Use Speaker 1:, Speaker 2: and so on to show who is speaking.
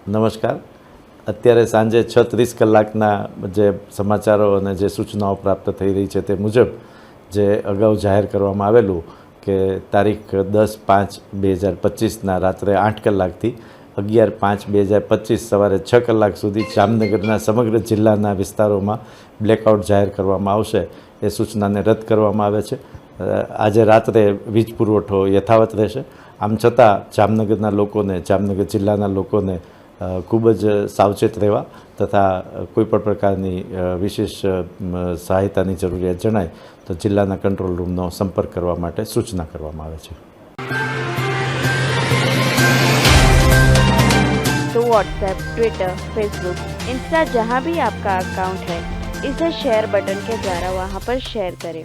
Speaker 1: નમસ્કાર. અત્યારે સાંજે 6:30 કલાકના જે સમાચારો અને જે સૂચનાઓ પ્રાપ્ત થઈ રહી છે તે મુજબ જે અગાઉ જાહેર કરવામાં આવેલું કે તારીખ 10/5/2025ના રાત્રે 8 કલાકથી 11/5/2025 સવારે 6 કલાક સુધી જામનગરના સમગ્ર જિલ્લાના વિસ્તારોમાં બ્લેકઆઉટ જાહેર કરવામાં આવશે. એ સૂચનાને રદ કરવામાં આવે છે. આજે રાત્રે વીજ પુરવઠો યથાવત રહેશે. આમ છતાં જામનગરના લોકોને, જામનગર જિલ્લાના લોકોને ખૂબ જ સાવચેત રહેવા તથા કોઈપણ પ્રકારની વિશેષ સહાયતાની જરૂરિયાત જણાય તો જિલ્લાના કંટ્રોલ રૂમનો સંપર્ક કરવા માટે સૂચના કરવામાં આવે છે.
Speaker 2: तो व्हाट्सएप, ट्विटर, फेसबुक, इंस्टा जहाँ भी आपका अकाउंट है, इसे शेयर बटन के द्वारा वहाँ पर शेयर करें